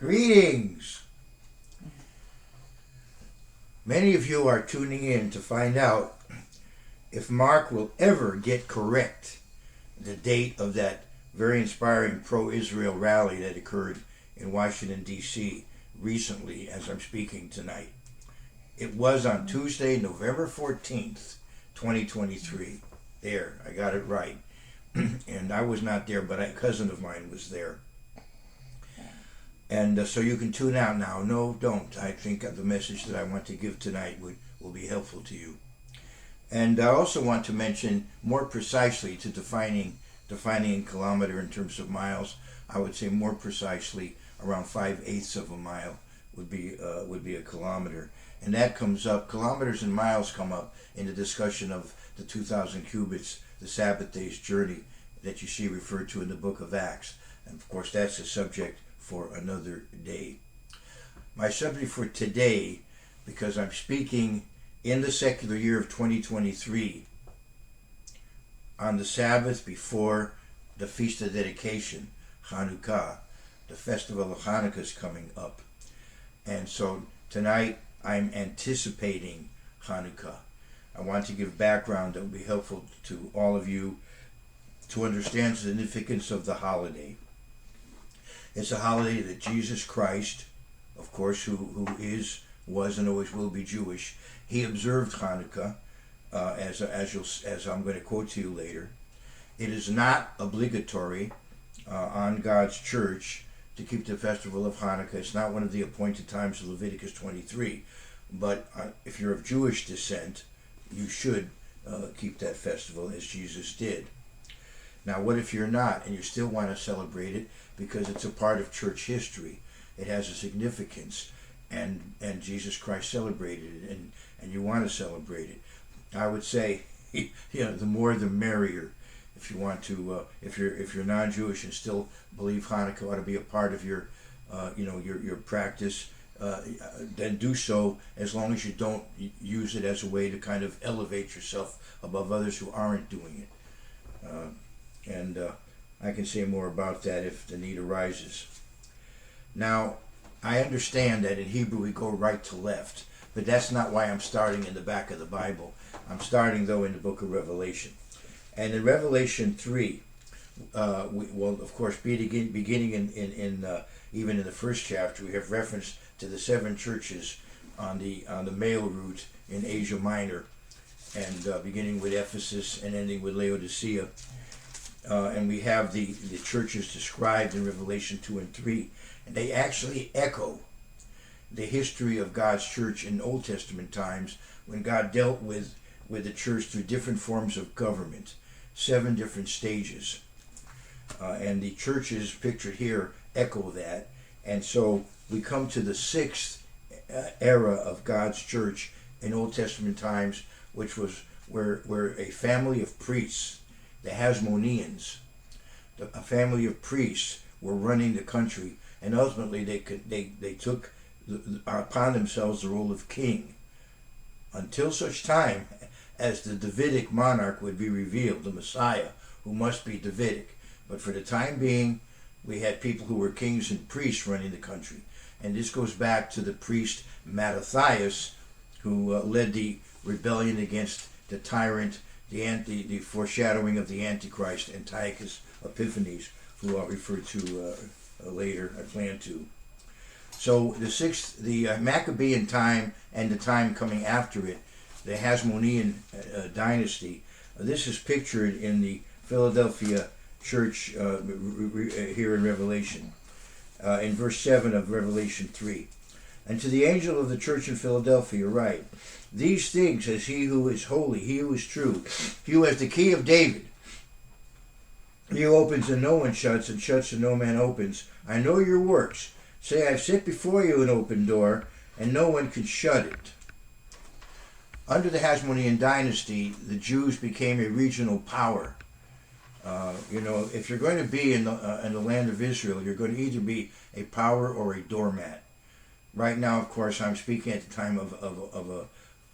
Greetings! Many of you are tuning in to find out if Mark will ever get correct the date of that very inspiring pro-Israel rally that occurred in Washington, D.C. recently as I'm speaking tonight. It was on Tuesday, November 14th, 2023. There, I got it right. And I was not there, but a cousin of mine was there. And so you can tune out now. No, don't. I think the message that I want to give tonight will be helpful to you. And I also want to mention more precisely to defining in kilometer in terms of miles. I would say more precisely around 5/8 of a mile would be a kilometer. And that comes up, kilometers and miles come up in the discussion of the 2,000 cubits, the Sabbath day's journey that you see referred to in the book of Acts. And of course that's a subject for another day. My subject for today, because I'm speaking in the secular year of 2023 on the Sabbath before the Feast of Dedication, Hanukkah. The festival of Hanukkah is coming up. And so tonight I'm anticipating Hanukkah. I want to give background that will be helpful to all of you to understand the significance of the holiday. It's a holiday that Jesus Christ, of course, who was and always will be Jewish, he observed Hanukkah, as I'm going to quote to you later. It is not obligatory on God's church to keep the festival of Hanukkah. It's not one of the appointed times of Leviticus 23. But if you're of Jewish descent, you should keep that festival as Jesus did. Now, what if you're not and you still want to celebrate it because it's a part of church history? It has a significance, and Jesus Christ celebrated it, and you want to celebrate it. I would say, the more the merrier. If you want to, if you're non-Jewish and still believe Hanukkah ought to be a part of your, your practice, then do so, as long as you don't use it as a way to kind of elevate yourself above others who aren't doing it. And I can say more about that if the need arises. Now, I understand that in Hebrew we go right to left, but that's not why I'm starting in the back of the Bible. I'm starting, though, in the book of Revelation. And in Revelation 3, we will, of course, beginning in even in the first chapter, we have reference to the 7 churches on the mail route in Asia Minor, and beginning with Ephesus and ending with Laodicea. And we have the churches described in Revelation 2 and 3. And they actually echo the history of God's church in Old Testament times when God dealt with the church through different forms of government, 7 different stages. And the churches pictured here echo that. And so we come to the 6th era of God's church in Old Testament times, which was where a family of priests, the Hasmoneans, a family of priests, were running the country, and ultimately they took upon themselves the role of king, until such time as the Davidic monarch would be revealed, the Messiah, who must be Davidic. But for the time being, we had people who were kings and priests running the country, and this goes back to the priest Mattathias, who led the rebellion against the tyrant, the foreshadowing of the Antichrist, Antiochus Epiphanes, who I'll refer to later. I plan to. So the Maccabean time and the time coming after it, the Hasmonean dynasty. This is pictured in the Philadelphia church here in Revelation, in verse 7 of Revelation 3. And to the angel of the church in Philadelphia write, these things says he who is holy, he who is true, he who has the key of David, he who opens and no one shuts, and shuts and no man opens. I know your works. Say, I've set before you an open door, and no one can shut it. Under the Hasmonean dynasty, the Jews became a regional power. If you're going to be in the land of Israel, you're going to either be a power or a doormat. Right now, of course, I'm speaking at the time of a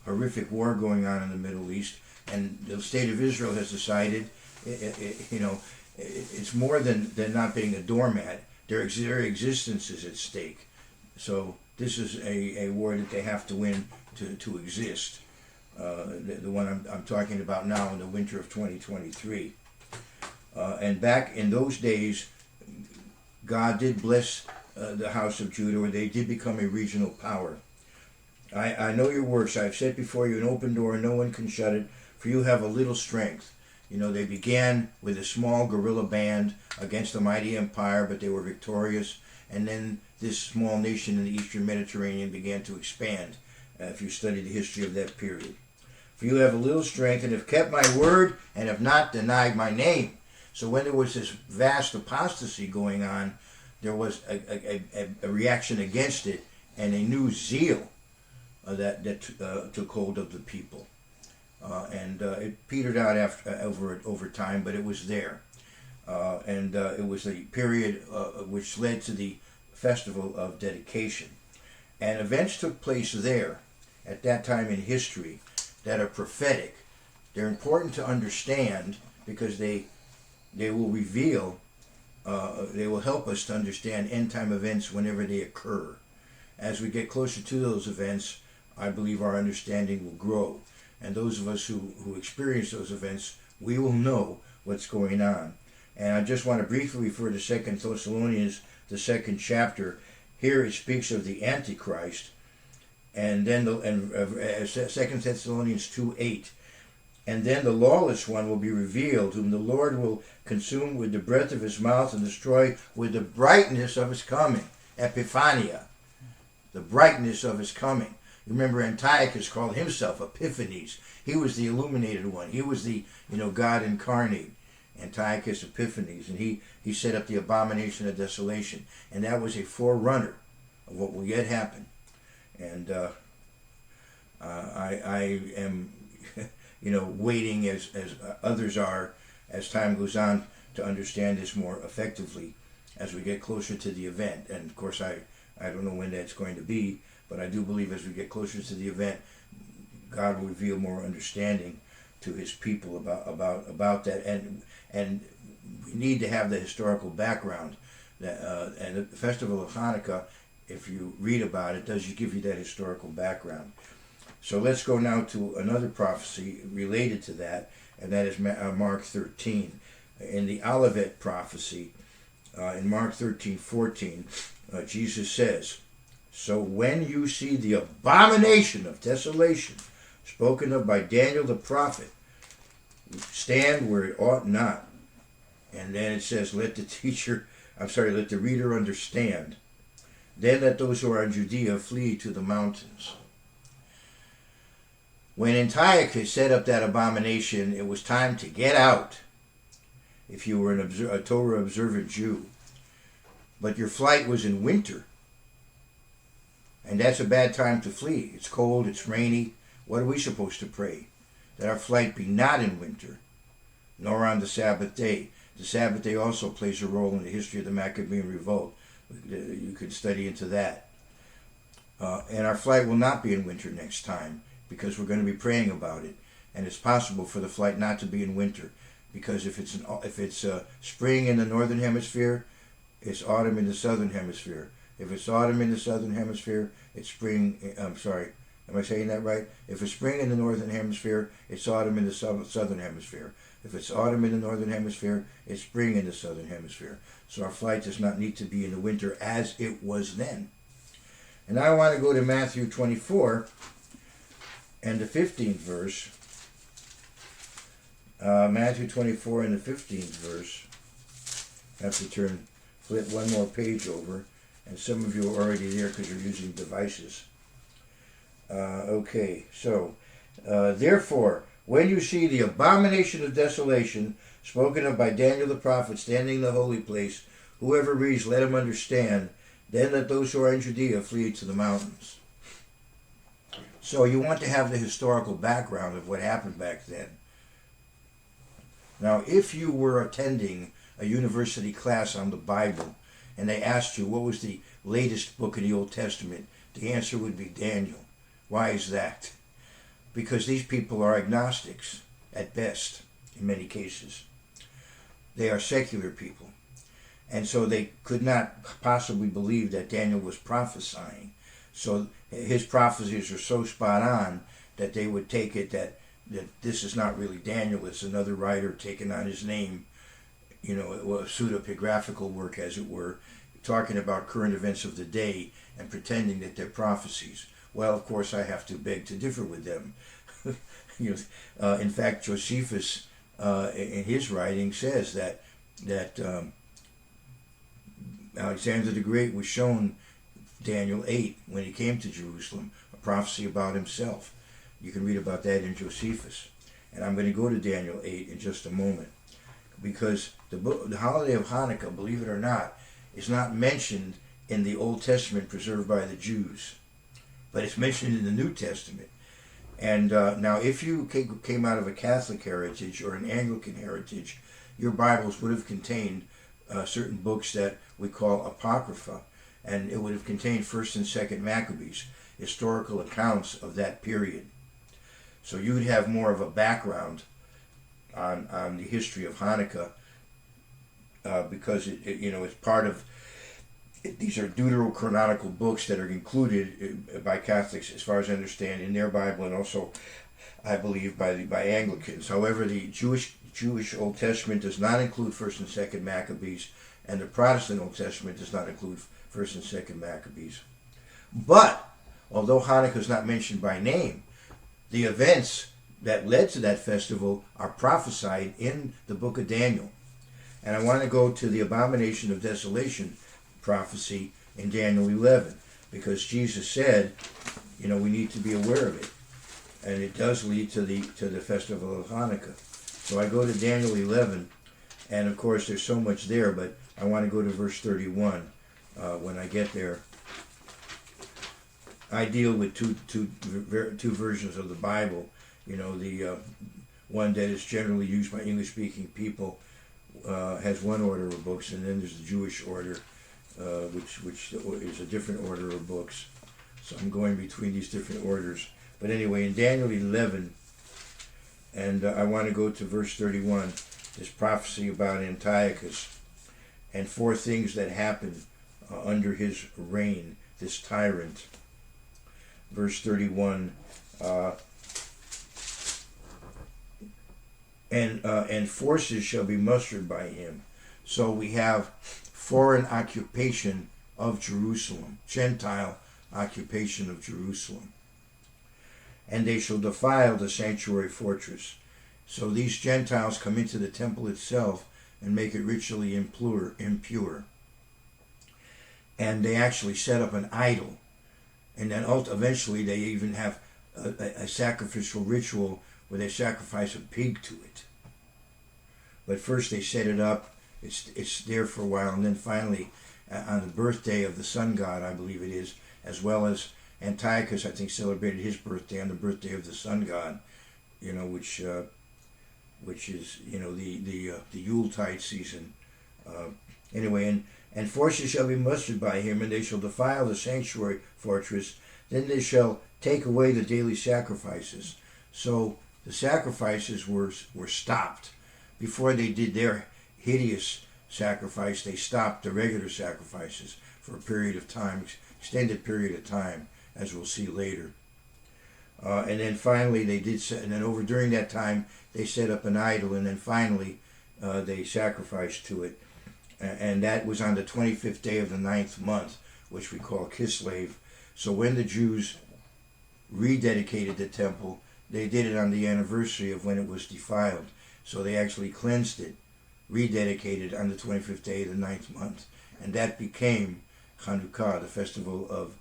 horrific war going on in the Middle East, and the state of Israel has decided, it's more than not being a doormat. Their very existence is at stake. So this is a war that they have to win to exist. The one I'm talking about now in the winter of 2023. And back in those days, God did bless the house of Judah, where they did become a regional power. I know your works. I have set before you an open door, and no one can shut it, for you have a little strength. You know, they began with a small guerrilla band against a mighty empire, but they were victorious. And then this small nation in the eastern Mediterranean began to expand, if you study the history of that period. For you have a little strength, and have kept my word, and have not denied my name. So when there was this vast apostasy going on, there was a reaction against it, and a new zeal that took hold of the people. And it petered out over time, but it was there. And it was a period which led to the festival of dedication. And events took place there at that time in history that are prophetic. They're important to understand because they will reveal, they will help us to understand end time events whenever they occur. As we get closer to those events, I believe our understanding will grow. And those of us who experience those events, we will know what's going on. And I just want to briefly refer to 2 Thessalonians, the 2nd chapter. Here it speaks of the Antichrist. And then 2 Thessalonians 2:8. And then the lawless one will be revealed, whom the Lord will consume with the breath of his mouth and destroy with the brightness of his coming. Epiphania. The brightness of his coming. Remember, Antiochus called himself Epiphanes. He was the illuminated one. He was the, God incarnate. Antiochus Epiphanes. And he set up the abomination of desolation. And that was a forerunner of what will yet happen. And I am, waiting as others are, as time goes on, to understand this more effectively as we get closer to the event. And of course, I don't know when that's going to be, but I do believe as we get closer to the event, God will reveal more understanding to his people about that. And we need to have the historical background. And the festival of Hanukkah, if you read about it, does give you that historical background. So let's go now to another prophecy related to that, and that is Mark 13. In the Olivet prophecy, in Mark 13:14, Jesus says, "So when you see the abomination of desolation spoken of by Daniel the prophet, stand where it ought not." And then it says, let the reader understand. Then let those who are in Judea flee to the mountains. When Antiochus set up that abomination, it was time to get out if you were a Torah observant Jew. But your flight was in winter. And that's a bad time to flee. It's cold, it's rainy. What are we supposed to pray? That our flight be not in winter, nor on the Sabbath day. The Sabbath day also plays a role in the history of the Maccabean revolt. You could study into that. And our flight will not be in winter next time, because we're going to be praying about it. And it's possible for the flight not to be in winter, because if it's spring in the northern hemisphere, it's autumn in the southern hemisphere. If it's autumn in the southern hemisphere, it's spring. I'm sorry, am I saying that right? If it's spring in the northern hemisphere, it's autumn in the southern hemisphere. If it's autumn in the northern hemisphere, it's spring in the southern hemisphere. So our flight does not need to be in the winter as it was then. And now I want to go to Matthew 24 and the 15th verse. Matthew 24 and the 15th verse. I have to flip one more page over. And some of you are already there because you're using devices. Okay, so, therefore, when you see the abomination of desolation spoken of by Daniel the prophet standing in the holy place, whoever reads, let him understand. Then let those who are in Judea flee to the mountains. So you want to have the historical background of what happened back then. Now, if you were attending a university class on the Bible, and they asked you what was the latest book in the Old Testament, the answer would be Daniel. Why is that? Because these people are agnostics, at best, in many cases. They are secular people. And so they could not possibly believe that Daniel was prophesying. So his prophecies are so spot on that they would take it that this is not really Daniel, it's another writer taking on his name, a pseudepigraphical work, as it were, talking about current events of the day and pretending that they're prophecies. Well, of course, I have to beg to differ with them. In fact, Josephus, in his writing, says that Alexander the Great was shown Daniel 8 when he came to Jerusalem, a prophecy about himself. You can read about that in Josephus. And I'm going to go to Daniel 8 in just a moment, because the holiday of Hanukkah, believe it or not, is not mentioned in the Old Testament preserved by the Jews, but it's mentioned in the New Testament. And now, if you came out of a Catholic heritage or an Anglican heritage, your Bibles would have contained certain books that we call Apocrypha, and it would have contained 1st and 2nd Maccabees, historical accounts of that period. So you would have more of a background on the history of Hanukkah, because it's part of. These are deuterocanonical books that are included by Catholics, as far as I understand, in their Bible, and also, I believe, by Anglicans. However, the Jewish Old Testament does not include 1st and 2nd Maccabees, and the Protestant Old Testament does not include 1st and 2nd Maccabees. But, although Hanukkah is not mentioned by name, the events that led to that festival are prophesied in the book of Daniel. And I want to go to the abomination of desolation prophecy in Daniel 11, because Jesus said, we need to be aware of it, and it does lead to the festival of Hanukkah. So I go to Daniel 11, and of course there's so much there, but I want to go to verse 31 when I get there. I deal with two versions of the Bible. The one that is generally used by English-speaking people has one order of books, and then there's the Jewish order, which is a different order of books. So I'm going between these different orders. But anyway, in Daniel 11, and I want to go to verse 31, this prophecy about Antiochus, and 4 things that happened under his reign, this tyrant. Verse 31, and forces shall be mustered by him. So we have foreign occupation of Jerusalem, Gentile occupation of Jerusalem. And they shall defile the sanctuary fortress. So these Gentiles come into the temple itself and make it ritually impure. And they actually set up an idol. And then eventually they even have a sacrificial ritual where they sacrifice a pig to it. But first they set it up, it's there for a while, and then finally on the birthday of the sun god, I believe it is, as well as Antiochus, I think, celebrated his birthday on the birthday of the sun god, which is the Yuletide season. Anyway, and forces shall be mustered by him, and they shall defile the sanctuary fortress. Then they shall take away the daily sacrifices. So the sacrifices were stopped. Before they did their hideous sacrifice, they stopped the regular sacrifices for a period of time, extended period of time, as we'll see later. And then finally during that time they set up an idol, and then finally they sacrificed to it. And that was on the 25th day of the 9th month, which we call Kislev. So when the Jews rededicated the temple, they did it on the anniversary of when it was defiled. So they actually cleansed it, rededicated on the 25th day of the 9th month. And that became Hanukkah, the festival of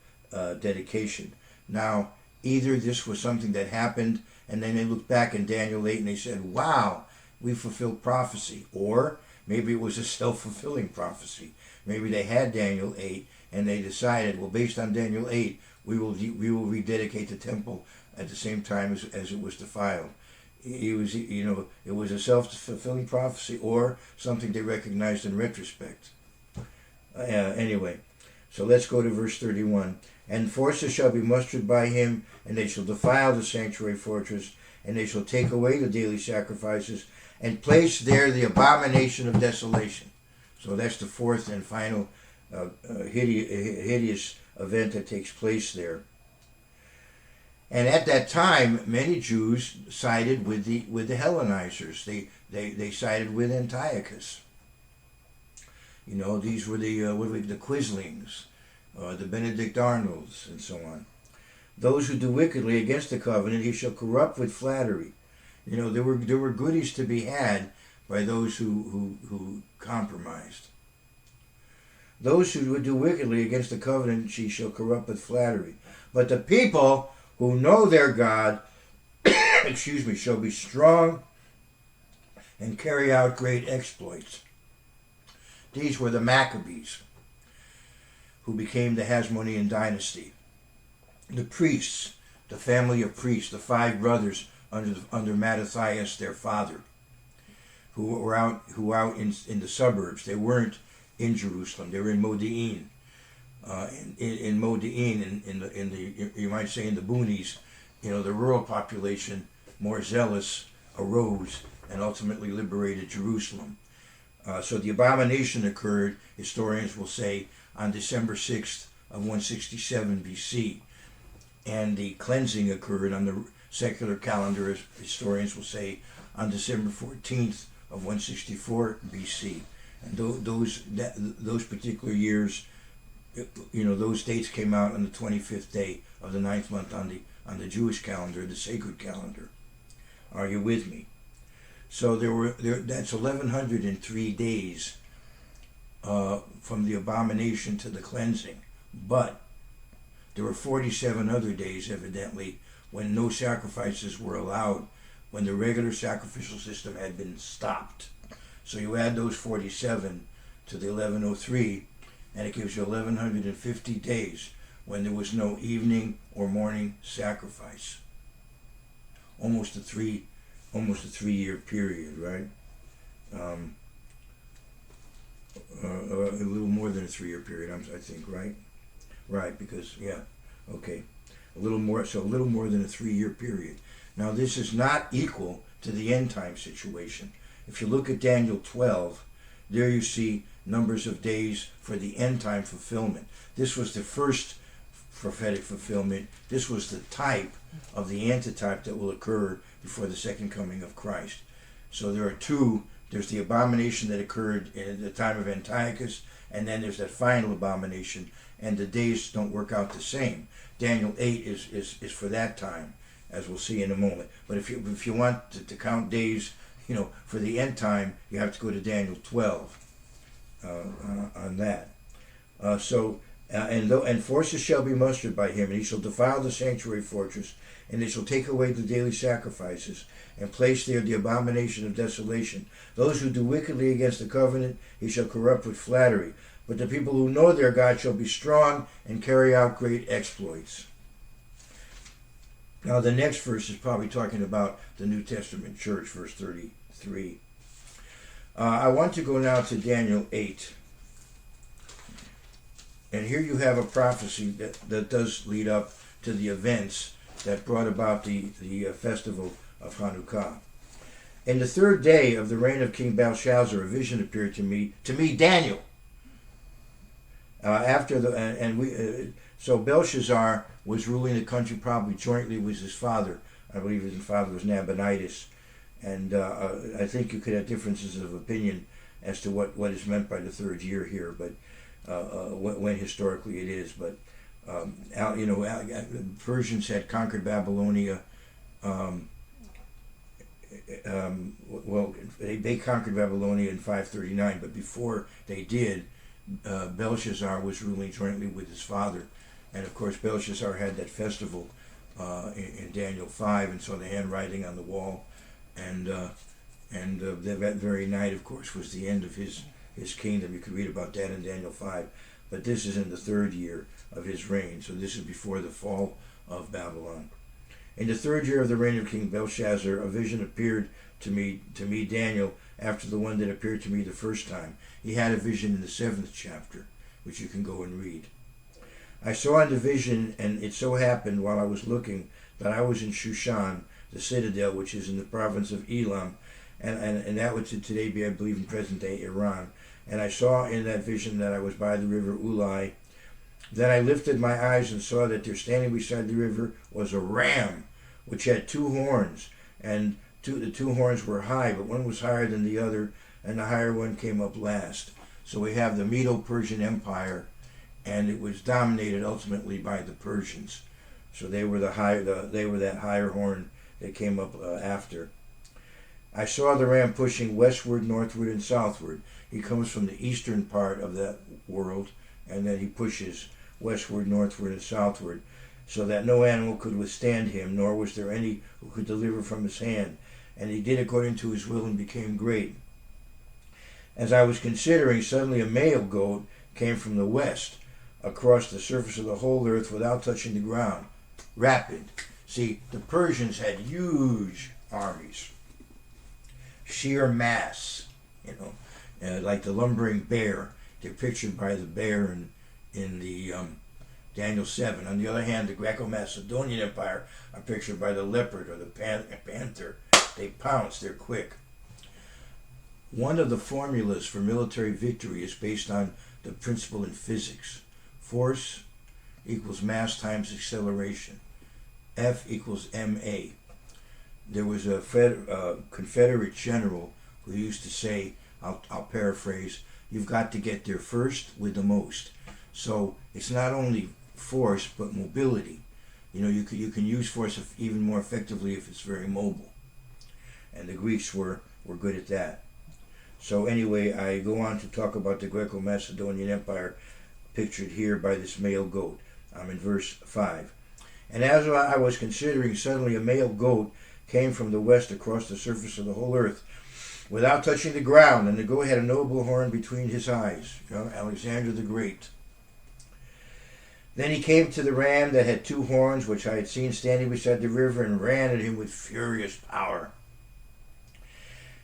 dedication. Now, either this was something that happened, and then they looked back in Daniel 8 and they said, wow, we fulfilled prophecy. Or maybe it was a self-fulfilling prophecy. Maybe they had Daniel 8 and they decided, well, based on Daniel 8, we will rededicate the temple at the same time as it was defiled. It was a self-fulfilling prophecy or something they recognized in retrospect. Anyway, so let's go to verse 31. And forces shall be mustered by him, and they shall defile the sanctuary fortress, and they shall take away the daily sacrifices, and place there the abomination of desolation. So that's the fourth and final hideous event that takes place there. And at that time, many Jews sided with the Hellenizers. They sided with Antiochus. You know, these were the Quislings, the Benedict Arnolds, and so on. Those who do wickedly against the covenant, he shall corrupt with flattery. You know, there were goodies to be had by those who compromised. Those who would do wickedly against the covenant, she shall corrupt with flattery. But the people who know their God, shall be strong and carry out great exploits. These were the Maccabees, who became the Hasmonean dynasty. The priests, the family of priests, the 5 brothers under Mattathias, their father, who were out in the suburbs. They weren't in Jerusalem. They were in Modi'in. In Modi'in, in the you might say in the boonies, you know, the rural population, more zealous, arose and ultimately liberated Jerusalem. So the abomination occurred, historians will say, on December 6th of 167 BC. And the cleansing occurred on the secular calendar, as historians will say, on December 14th of 164 BC. And those particular years, you know, those dates came out on the 25th day of the 9th month on the Jewish calendar, the sacred calendar. Are you with me? So that's 1103 days from the abomination to the cleansing. But there were 47 other days, evidently, when no sacrifices were allowed, when the regular sacrificial system had been stopped. So you add those 47 to the 1103, and it gives you 1150 days when there was no evening or morning sacrifice. Almost a 3-year period, right? A little more than a 3-year period, I think, right? Right, because, yeah, okay. A little more than a 3-year period. Now, this is not equal to the end time situation. If you look at Daniel 12, there you see numbers of days for the end time fulfillment. This was the first prophetic fulfillment. This was the type of the antitype that will occur before the second coming of Christ. So there are 2. There's the abomination that occurred in the time of Antiochus, and then there's that final abomination, and the days don't work out the same. Daniel 8 is for that time, as we'll see in a moment. But if you want to count days, you know, for the end time, you have to go to Daniel 12 on that. And forces shall be mustered by him, and he shall defile the sanctuary fortress, and they shall take away the daily sacrifices, and place there the abomination of desolation. Those who do wickedly against the covenant, he shall corrupt with flattery. But the people who know their God shall be strong and carry out great exploits. Now the next verse is probably talking about the New Testament church, verse 33. I want to go now to Daniel 8. And here you have a prophecy that does lead up to the events that brought about the festival of Hanukkah. In the 3rd day of the reign of King Belshazzar, a vision appeared to me, Daniel. So Belshazzar was ruling the country probably jointly with his father. I believe his father was Nabonidus. And I think you could have differences of opinion as to what is meant by the 3rd year here, but when historically it is. But Persians had conquered Babylonia. They conquered Babylonia in 539, but before they did, Belshazzar was ruling jointly with his father. And of course, Belshazzar had that festival in Daniel 5, and saw the handwriting on the wall. And that very night, of course, was the end of his kingdom. You could read about that in Daniel 5. But this is in the 3rd year of his reign. So this is before the fall of Babylon. In the 3rd year of the reign of King Belshazzar, a vision appeared to me, Daniel, after the one that appeared to me the first time. He had a vision in the 7th chapter, which you can go and read. I saw in the vision, and it so happened while I was looking, that I was in Shushan, the citadel, which is in the province of Elam, and that would today be, I believe, in present-day Iran. And I saw in that vision that I was by the river Ulai. Then I lifted my eyes and saw that there standing beside the river was a ram, which had 2 horns, and the 2 horns were high, but one was higher than the other, and the higher one came up last. So we have the Medo-Persian Empire, and it was dominated ultimately by the Persians. So they were that higher horn that came up after. I saw the ram pushing westward, northward, and southward. He comes from the eastern part of that world, and then he pushes westward, northward, and southward, so that no animal could withstand him, nor was there any who could deliver from his hand. And he did according to his will and became great. As I was considering, suddenly a male goat came from the west, across the surface of the whole earth without touching the ground. Rapid. See, the Persians had huge armies. Sheer mass, like the lumbering bear. They're pictured by the bear in the Daniel 7. On the other hand, the Greco-Macedonian Empire are pictured by the leopard or the panther. They pounce, they're quick. One of the formulas for military victory is based on the principle in physics. Force equals mass times acceleration. F equals ma. There was a Confederate general who used to say, I'll paraphrase, you've got to get there first with the most. So it's not only force, but mobility. You can use force even more effectively if it's very mobile. And the Greeks were good at that. So anyway, I go on to talk about the Greco-Macedonian Empire pictured here by this male goat. I'm in verse 5. And as I was considering, suddenly a male goat came from the west across the surface of the whole earth without touching the ground, and the goat had a noble horn between his eyes. Alexander the Great. Then he came to the ram that had 2 horns, which I had seen standing beside the river, and ran at him with furious power.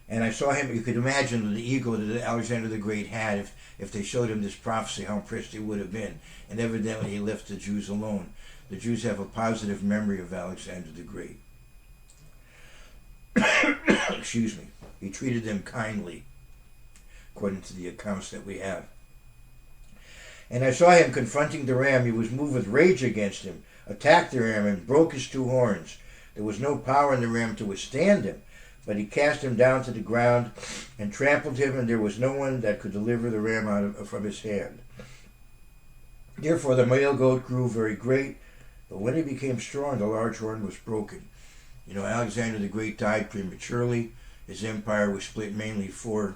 And I saw him, you could imagine the ego that Alexander the Great had if they showed him this prophecy, how impressed he would have been. And evidently he left the Jews alone. The Jews have a positive memory of Alexander the Great. Excuse me. He treated them kindly, according to the accounts that we have. And I saw him confronting the ram. He was moved with rage against him, attacked the ram, and broke his 2 horns. There was no power in the ram to withstand him, but he cast him down to the ground and trampled him, and there was no one that could deliver the ram from his hand. Therefore the male goat grew very great, but when he became strong, the large horn was broken. Alexander the Great died prematurely. His empire was split mainly in four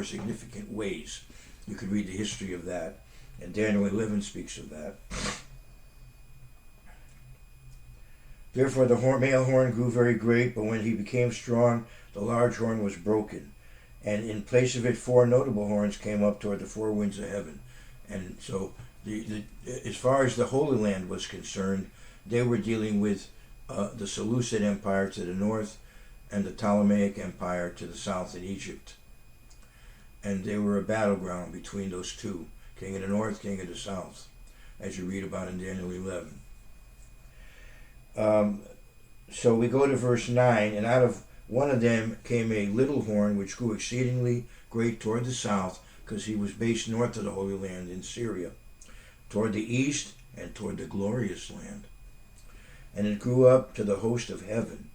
significant ways. You could read the history of that, and Daniel 11 speaks of that. Therefore the male horn grew very great, but when he became strong, the large horn was broken. And in place of it, 4 notable horns came up toward the 4 winds of heaven. And so, as far as the Holy Land was concerned, they were dealing with the Seleucid Empire to the north and the Ptolemaic Empire to the south in Egypt. And they were a battleground between those two, king of the north, king of the south, as you read about in Daniel 11. So we go to verse 9, and out of one of them came a little horn which grew exceedingly great toward the south, because he was based north of the Holy Land in Syria, toward the east and toward the glorious land. And it grew up to the host of heaven.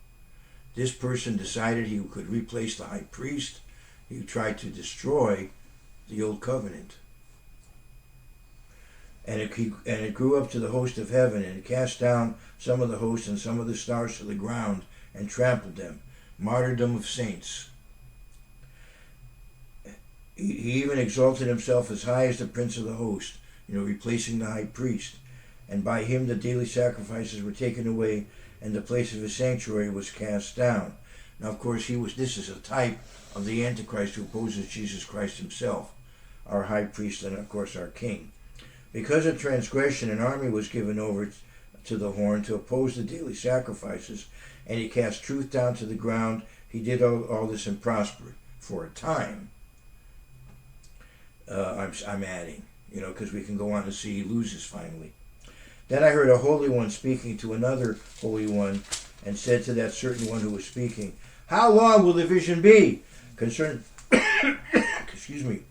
This person decided he could replace the high priest. He tried to destroy the old covenant. And it grew up to the host of heaven, and it cast down some of the hosts and some of the stars to the ground and trampled them. Martyrdom of saints. He even exalted himself as high as the prince of the host, replacing the high priest. And by him the daily sacrifices were taken away, and the place of his sanctuary was cast down. Now, of course, this is a type of the Antichrist who opposes Jesus Christ himself, our high priest and, of course, our king. Because of transgression, an army was given over to the horn to oppose the daily sacrifices, and he cast truth down to the ground. He did all this and prospered for a time. I'm adding, because we can go on to see he loses finally. Then I heard a holy one speaking to another holy one, and said to that certain one who was speaking, "How long will the vision be? Excuse me.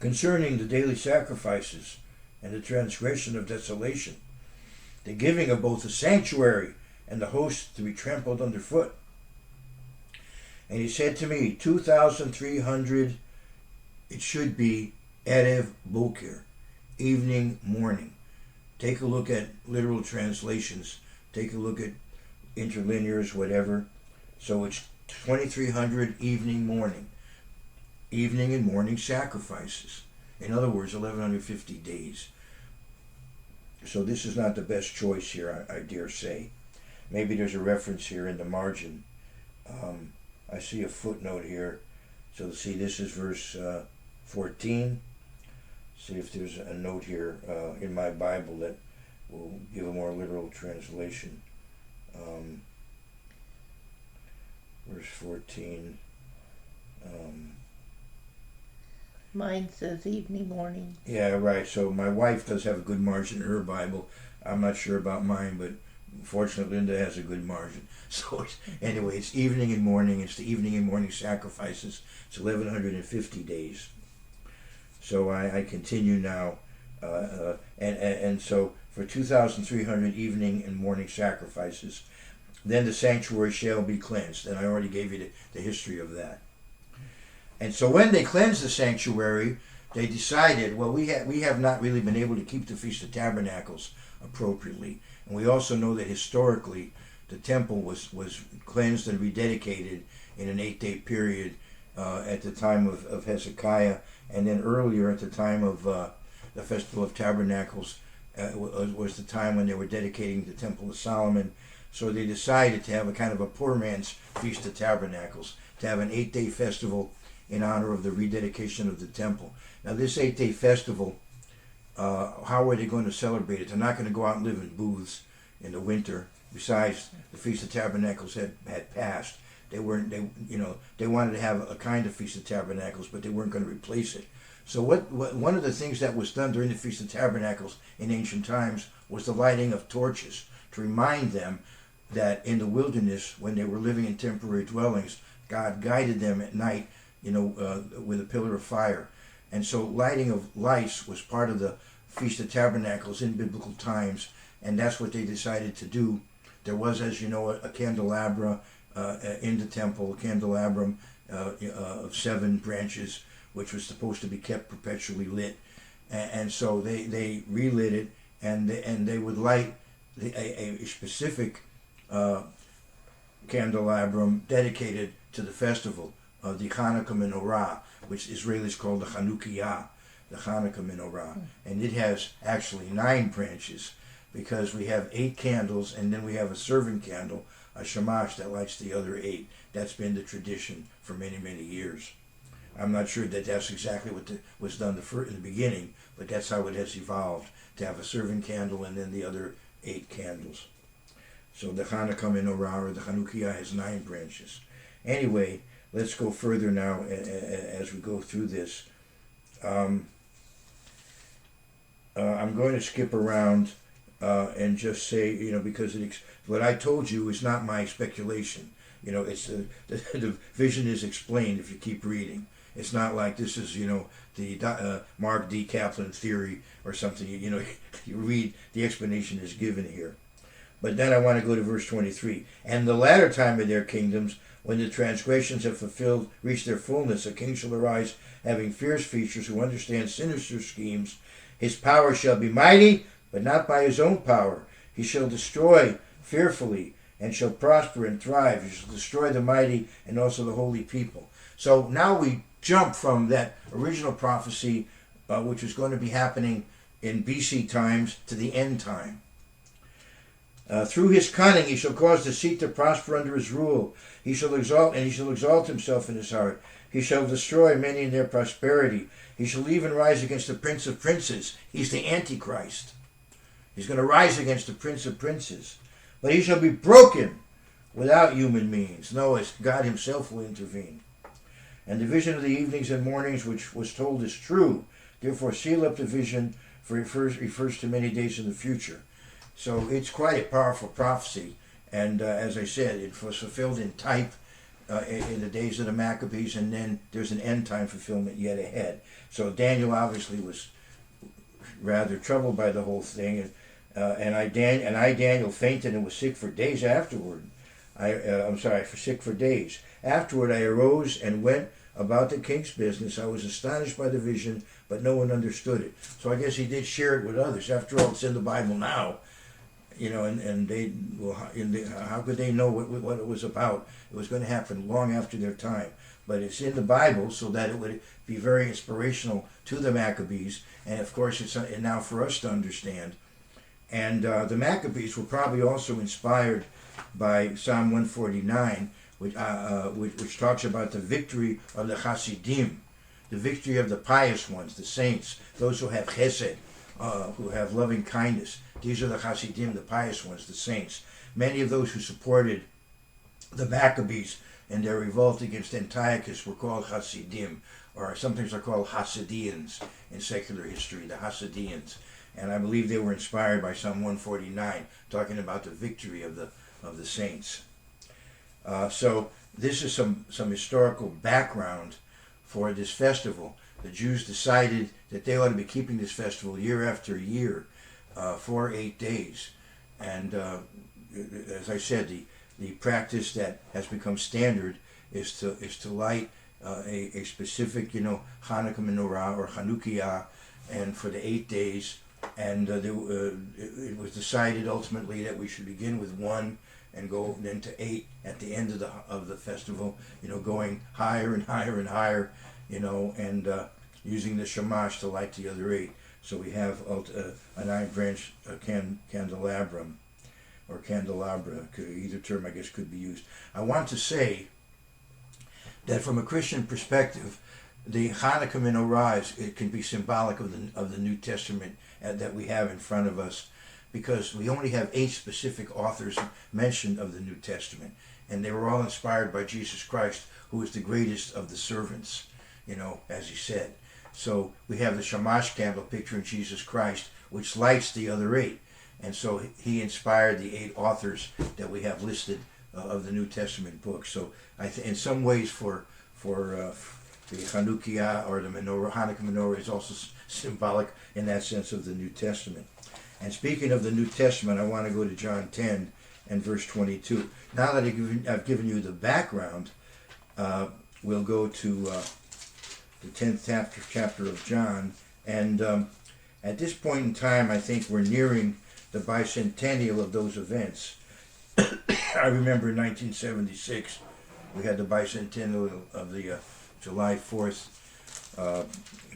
concerning the daily sacrifices and the transgression of desolation, the giving of both the sanctuary and the host to be trampled underfoot. And he said to me, 2,300, it should be Erev Boker, evening, morning. Take a look at literal translations. Take a look at interlinears, whatever. So it's 2,300 evening, morning. Evening and morning sacrifices. In other words, 1,150 days. So this is not the best choice here, I dare say. Maybe there's a reference here in the margin. I see a footnote here. So see, this is verse 14. See if there's a note here in my Bible that will give a more literal translation. Verse 14. Mine says evening, morning. Yeah, right. So my wife does have a good margin in her Bible. I'm not sure about mine, but fortunately Linda has a good margin. So anyway, it's evening and morning. It's the evening and morning sacrifices. It's 1,150 days. So I continue now. And so for 2,300 evening and morning sacrifices, then the sanctuary shall be cleansed. And I already gave you the history of that. And so when they cleansed the sanctuary, they decided, well, we have not really been able to keep the Feast of Tabernacles appropriately. And we also know that historically the temple was cleansed and rededicated in an 8-day period at the time of Hezekiah, and then earlier at the time of the Festival of Tabernacles was the time when they were dedicating the Temple of Solomon. So they decided to have a kind of a poor man's Feast of Tabernacles, to have an 8-day festival in honor of the rededication of the temple. Now this 8-day festival, how are they going to celebrate it? They're not going to go out and live in booths in the winter. Besides, the Feast of Tabernacles had passed. They wanted to have a kind of Feast of Tabernacles, but they weren't going to replace it. So one of the things that was done during the Feast of Tabernacles in ancient times was the lighting of torches to remind them that in the wilderness, when they were living in temporary dwellings, God guided them at night, with a pillar of fire. And so lighting of lights was part of the Feast of Tabernacles in biblical times, and that's what they decided to do. There was, as you know, a candelabra in the temple, a candelabrum of 7 branches, which was supposed to be kept perpetually lit. And so they relit it, and they would light a specific candelabrum dedicated to the festival of the Hanukkah menorah, which Israelis call the Hanukkah, the Hanukkah menorah. And it has actually 9 branches, because we have 8 candles, and then we have a servant candle, a shamash, that lights the other 8. That's been the tradition for many, many years. I'm not sure that that's exactly what was done in the beginning, but that's how it has evolved, to have a servant candle and then the other 8 candles. So the Hanukkah menorah, or the Hanukkah, has 9 branches. Anyway, let's go further now as we go through this. I'm going to skip around and just say, because what I told you is not my speculation. It's the vision is explained if you keep reading. It's not like this is, the Mark D. Kaplan theory or something. You read, the explanation is given here. But then I want to go to verse 23. And the latter time of their kingdoms, when the transgressions have reached their fullness, a king shall arise, having fierce features, who understands sinister schemes. His power shall be mighty, but not by his own power. He shall destroy fearfully, and shall prosper and thrive. He shall destroy the mighty and also the holy people. So now we jump from that original prophecy, which was going to be happening in BC times, to the end time. Through his cunning he shall cause deceit to prosper under his rule. He shall exalt himself in his heart. He shall destroy many in their prosperity. He shall even rise against the prince of princes. He's the Antichrist. He's going to rise against the prince of princes. But he shall be broken without human means. No, it's God himself will intervene. And the vision of the evenings and mornings which was told is true. Therefore seal up the vision, for it refers to many days in the future. So it's quite a powerful prophecy. And as I said, it was fulfilled in type in the days of the Maccabees, and then there's an end time fulfillment yet ahead. So Daniel obviously was rather troubled by the whole thing, and I Daniel fainted and was sick for days afterward. Sick for days. Afterward I arose and went about the king's business. I was astonished by the vision, but no one understood it. So I guess he did share it with others. After all, it's in the Bible now, and they, well, how could they know what it was about? It was going to happen long after their time. But it's in the Bible so that it would be very inspirational to the Maccabees, and of course it's now for us to understand. And the Maccabees were probably also inspired by Psalm 149, which talks about the victory of the Hasidim, the victory of the pious ones, the saints, those who have chesed, who have loving kindness. These are the Hasidim, the pious ones, the saints. Many of those who supported the Maccabees in their revolt against Antiochus were called Hasidim, or sometimes are called Hasidians in secular history, the Hasidians. And I believe they were inspired by Psalm 149, talking about the victory of the saints. So this is some historical background for this festival. The Jews decided that they ought to be keeping this festival year after year for 8 days. And as I said, the practice that has become standard is to light a specific, Hanukkah menorah or Hanukkah, and for the 8 days. And it was decided ultimately that we should begin with 1 and go then to 8 at the end of the festival. Going higher and higher and higher, and using the shamash to light the other 8. So we have a 9-branch candelabrum or candelabra. Either term, I guess, could be used. I want to say that from a Christian perspective, the Hanukkah menorah it can be symbolic of the New Testament that we have in front of us, because we only have 8 specific authors mentioned of the New Testament, and they were all inspired by Jesus Christ, who is the greatest of the servants, as he said. So we have the shamash candle picturing Jesus Christ, which lights the other 8, and so he inspired the 8 authors that we have listed of the New Testament book. So in some ways, for the Hanukkah or the Hanukkah menorah is also symbolic in that sense of the New Testament. And speaking of the New Testament, I want to go to John 10 and verse 22. Now that I've given you the background, we'll go to the 10th chapter of John. And at this point in time, I think we're nearing the bicentennial of those events. I remember in 1976, we had the bicentennial of the July 4th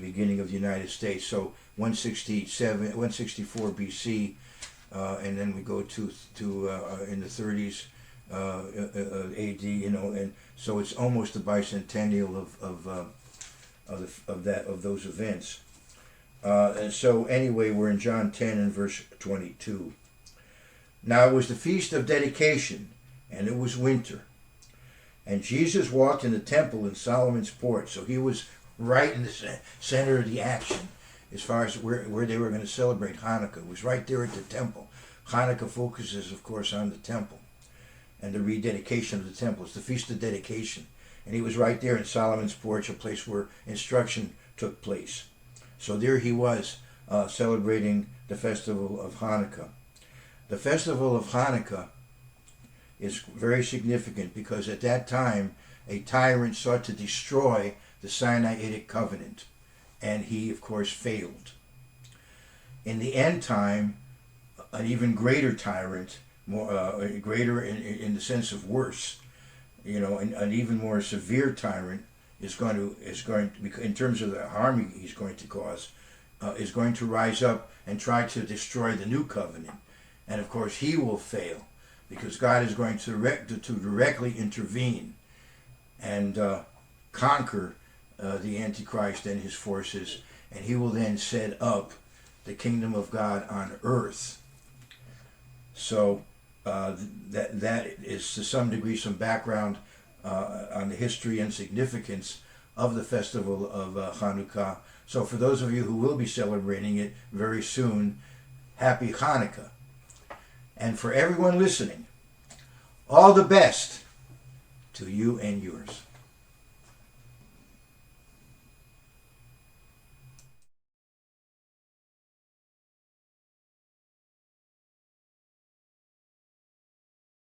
beginning of the United States. So 164 BC, and then we go to in the 30s AD, and so it's almost the bicentennial of those events. And so anyway, we're in John 10 and verse 22. Now it was the feast of dedication, and it was winter. And Jesus walked in the temple in Solomon's porch. So he was right in the center of the action as far as where they were going to celebrate Hanukkah. It was right there at the temple. Hanukkah focuses, of course, on the temple and the rededication of the temple. It's the Feast of Dedication. And he was right there in Solomon's porch, a place where instruction took place. So there he was celebrating the festival of Hanukkah. The festival of Hanukkah is very significant because at that time a tyrant sought to destroy the Sinaitic covenant, and he of course failed. In the end time, an even greater tyrant, greater in the sense of worse, an even more severe tyrant is going to, in terms of the harm he's going to cause, is going to rise up and try to destroy the new covenant, and of course he will fail, because God is going to directly intervene and conquer the Antichrist and his forces, and he will then set up the kingdom of God on earth. So that is to some degree some background on the history and significance of the festival of Hanukkah. So for those of you who will be celebrating it very soon, happy Hanukkah. And for everyone listening, all the best to you and yours.